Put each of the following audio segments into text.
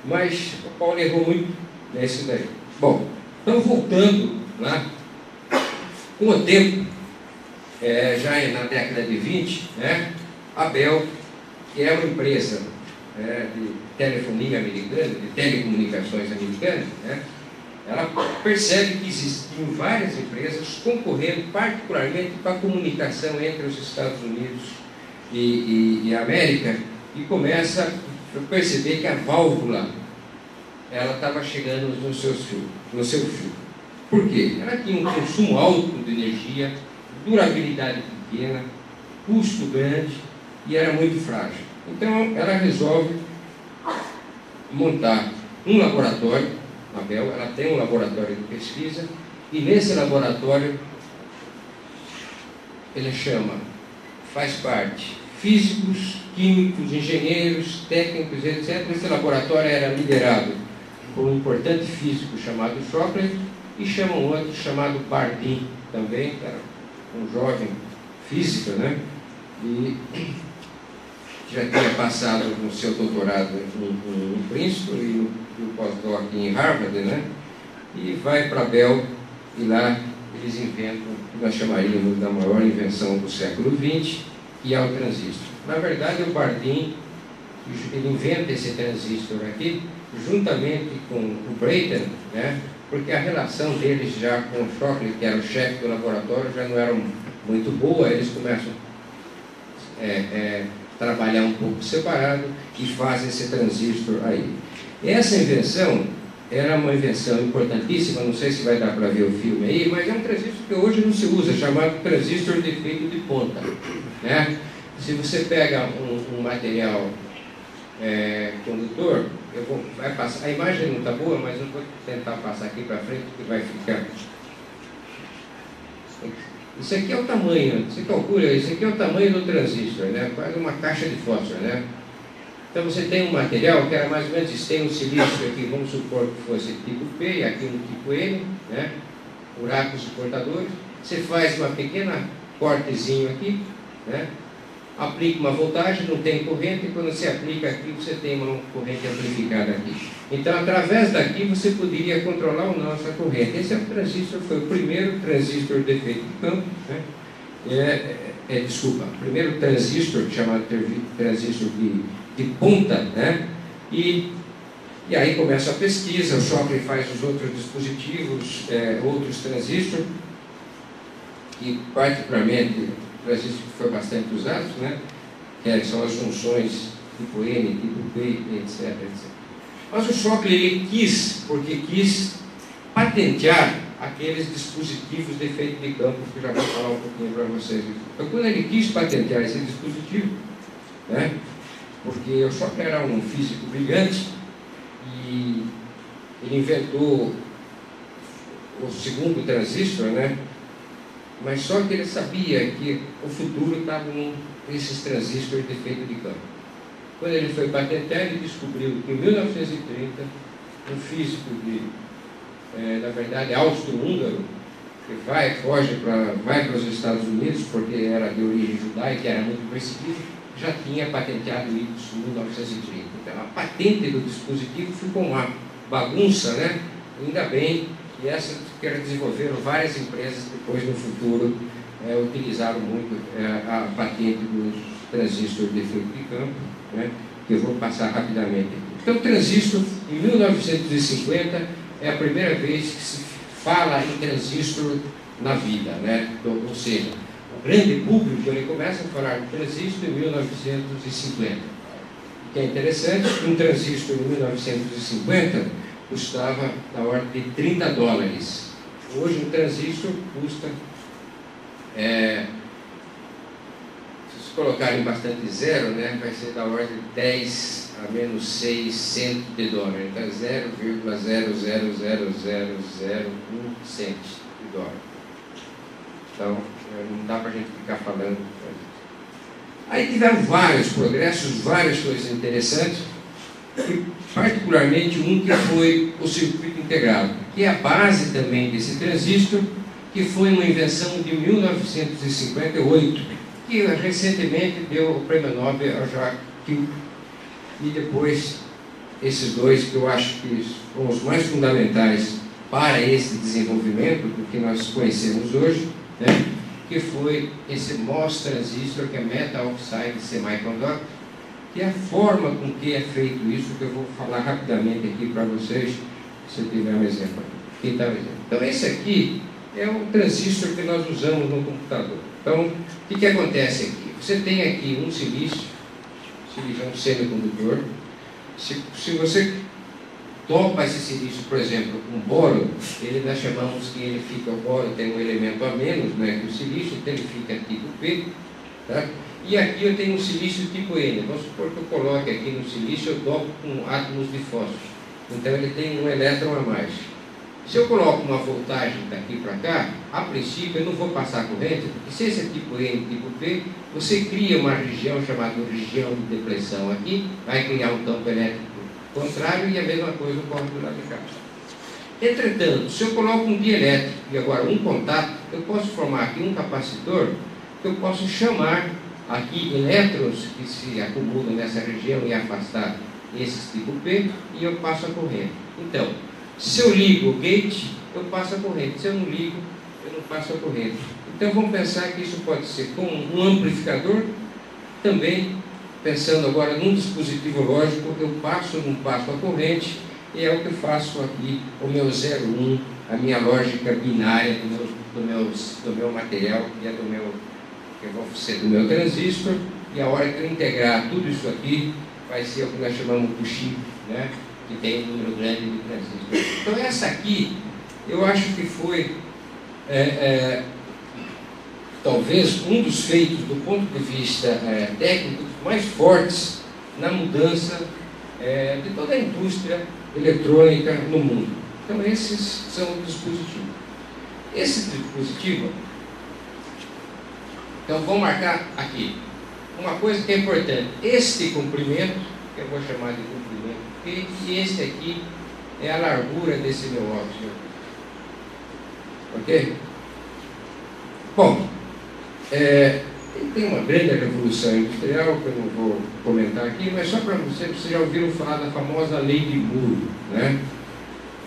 Mas o Paulo errou muito nesse daí. Bom, então voltando lá, com o tempo, já na década de 20, né, a Bell, que é uma empresa de telefonia americana, de telecomunicações americanas, né, ela percebe que existiam várias empresas concorrendo particularmente para a comunicação entre os Estados Unidos e a América, e começa a perceber que a válvula ela estava chegando no seu fio. Por quê? Ela tinha um consumo alto de energia, durabilidade pequena, custo grande e era muito frágil. Então ela resolve montar um laboratório. A Bell, ela tem um laboratório de pesquisa, e nesse laboratório ele faz parte físicos, químicos, engenheiros, técnicos, etc. Esse laboratório era liderado por um importante físico chamado Shockley, e chamam outro chamado Bardeen também, que era um jovem físico, né? E já tinha passado no seu doutorado em Princeton e no pós-doc em Harvard, né? E vai para a Bell, e lá eles inventam o que nós chamaríamos da maior invenção do século XX, que é o transistor. Na verdade, o Bardeen, ele inventa esse transistor aqui, juntamente com o Brayton, né? Porque a relação deles já com o Shockley, que era o chefe do laboratório, já não era muito boa. Eles começam trabalhar um pouco separado e fazem esse transistor aí. Essa invenção era uma invenção importantíssima, não sei se vai dar para ver o filme aí, mas é um transistor que hoje não se usa, chamado transistor de efeito de ponta, né? Se você pega um material condutor, vai passar, a imagem não está boa, mas eu vou tentar passar aqui para frente, que vai ficar. Isso aqui é o tamanho, você calcula, isso aqui é o tamanho do transistor, né? Quase uma caixa de fósforo, né? Então você tem um material que era mais ou menos isso, tem um silício aqui, vamos supor que fosse tipo P, e aqui um tipo N, né? Buracos suportadores. Você faz uma pequena cortezinho aqui, né? Aplica uma voltagem, não tem corrente, e quando você aplica aqui, você tem uma corrente amplificada aqui. Então, através daqui, você poderia controlar ou não essa corrente. Esse transistor foi o primeiro transistor de efeito de campo, né? Desculpa, o primeiro transistor, chamado transistor de ponta, né? E aí começa a pesquisa, o Shockley faz os outros dispositivos, outros transistores, que particularmente transistor que foi bastante usado, né? Que são as junções tipo N, tipo P, etc, etc. Mas o Shockley ele quis patentear aqueles dispositivos de efeito de campo, que eu já vou falar um pouquinho para vocês. Então, quando ele quis patentear esse dispositivo, né? Porque o Shockley era um físico brilhante e ele inventou o segundo transistor, né? Mas só que ele sabia que o futuro estava nesses transistores de efeito de campo. Quando ele foi patentear, ele descobriu que em 1930, um físico na verdade, austro-húngaro, que vai para os Estados Unidos, porque era de origem judaica, era muito perseguido, já tinha patenteado isso em 1930. Então, a patente do dispositivo ficou uma bagunça, né? Ainda bem que desenvolveram várias empresas depois no futuro, utilizaram muito a patente do transistor de efeito de campo, né? Que eu vou passar rapidamente. Então, o transistor, em 1950, é a primeira vez que se fala em transistor na vida, né? Ou seja, o grande público ele começa a falar de transistor em 1950. O que é interessante, um transistor em 1950 custava na ordem de $30. Hoje um transistor custa, se colocarem bastante zero, né, vai ser da ordem de 10 a menos 6 centos de dólar. Então 0,0000001 cento de dólar. Então não dá para a gente ficar falando. Aí tiveram vários progressos, várias coisas interessantes, e particularmente um que foi o circuito integrado, que é a base também desse transistor, que foi uma invenção de 1958, que recentemente deu o prêmio Nobel a Jacques Curie, e depois esses dois que eu acho que são os mais fundamentais para esse desenvolvimento do que nós conhecemos hoje, né? Que foi esse MOS transistor, que é Metal Oxide Semiconductor, que é a forma com que é feito isso, que eu vou falar rapidamente aqui para vocês, se eu tiver um exemplo aqui. Quem tá vendo? Então, esse aqui é o transistor que nós usamos no computador. Então, o que acontece aqui? Você tem aqui um silício um semicondutor. Se você topa esse silício, por exemplo, com boro, nós chamamos que ele fica, o boro tem um elemento a menos, né, que o silício, então ele fica tipo P, tá? E aqui eu tenho um silício tipo N. Vamos supor que eu coloque aqui no silício, eu dopo com átomos de fósforo. Então ele tem um elétron a mais. Se eu coloco uma voltagem daqui para cá, a princípio eu não vou passar corrente, porque se esse é tipo N, tipo P, você cria uma região chamada região de depressão aqui, vai criar um campo elétrico contrário e a mesma coisa ocorre do lado de cá. Entretanto, se eu coloco um dielétrico e agora um contato, eu posso formar aqui um capacitor, que eu posso chamar aqui elétrons que se acumulam nessa região e afastar esses tipo P, e eu passo a corrente. Então, se eu ligo o gate, eu passo a corrente. Se eu não ligo, eu não passo a corrente. Então vamos pensar que isso pode ser com um amplificador, também pensando agora num dispositivo lógico, eu passo ou não passo a corrente, e é o que eu faço aqui, o meu 0,1, a minha lógica binária do meu material, que é que vai ser do meu transistor, e a hora que eu integrar tudo isso aqui, vai ser o que nós chamamos de chip, né? Que tem um número grande de transistores. Então essa aqui, eu acho que foi talvez um dos feitos do ponto de vista técnico mais fortes na mudança de toda a indústria eletrônica no mundo. Então esses são os dispositivos. Esse dispositivo, então vou marcar aqui uma coisa que é importante: este comprimento, que eu vou chamar de comprimento P, e este aqui é a largura desse meu óculos. Ok? Bom, tem uma grande revolução industrial que eu não vou comentar aqui, mas só para vocês já ouviram falar da famosa lei de Moore, né?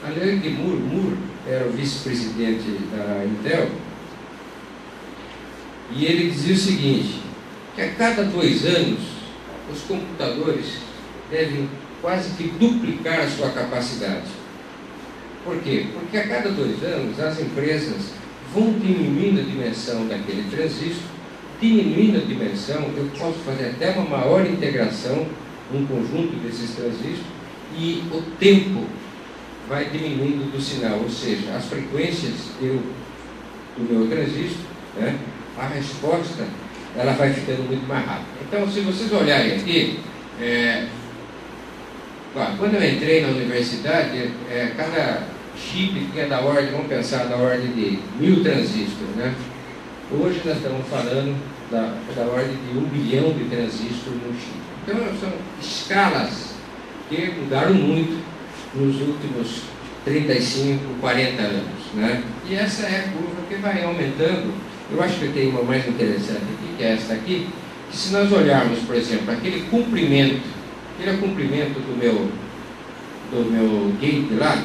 A lei de Moore, Moore era o vice-presidente da Intel, e ele dizia o seguinte, que a cada 2 anos os computadores devem quase que duplicar a sua capacidade. Por quê? Porque a cada 2 anos as empresas vão diminuindo a dimensão daquele transistor, diminuindo a dimensão, eu posso fazer até uma maior integração, um conjunto desses transistores, e o tempo vai diminuindo do sinal, ou seja, as frequências do meu transistor, né, a resposta ela vai ficando muito mais rápida. Então, se vocês olharem aqui, quando eu entrei na universidade, cada chip tinha da ordem, vamos pensar, da ordem de 1000 transistores, né? Hoje nós estamos falando da ordem de 1 bilhão de transistores no chip. Então, são escalas que mudaram muito nos últimos 35, 40 anos, né? E essa é a curva que vai aumentando. Eu acho que eu tenho uma mais interessante aqui, que é essa aqui, que se nós olharmos, por exemplo, aquele comprimento do meu gate lá,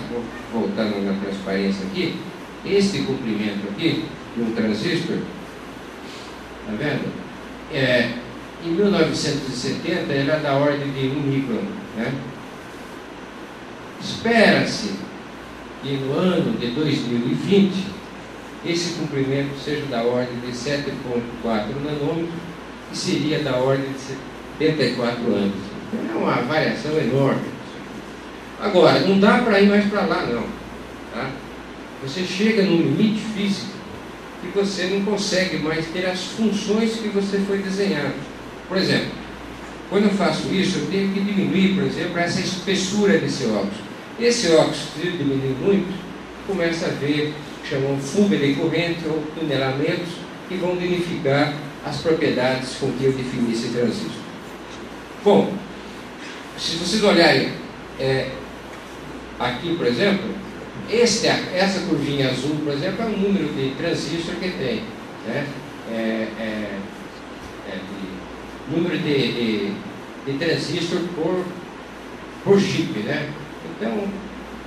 voltando na transparência aqui, este comprimento aqui, de um transistor, tá vendo? Em 1970 ele era da ordem de 1 micron, né? Espera-se que no ano de 2020 esse comprimento seja da ordem de 7,4 nanômetros, que seria da ordem de 74 anos. É uma variação enorme. Agora, não dá para ir mais para lá, não. Tá? Você chega num limite físico que você não consegue mais ter as funções que você foi desenhado. Por exemplo, quando eu faço isso, eu tenho que diminuir, por exemplo, essa espessura desse óculos. Esse óculos, se diminuir muito, começa a haver, chamam fuga de corrente ou tunelamentos, que vão danificar as propriedades com que eu defini esse transistor. Bom, se vocês olharem aqui, por exemplo, essa curvinha azul, por exemplo, é o número de transistor que tem, né? Número de transistor por por chip, né? Então,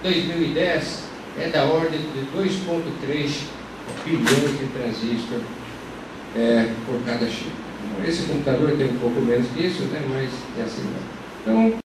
2010 é da ordem de 2,3 bilhões de transistores por cada chip. Esse computador tem um pouco menos disso, né? Mas é assim. Então,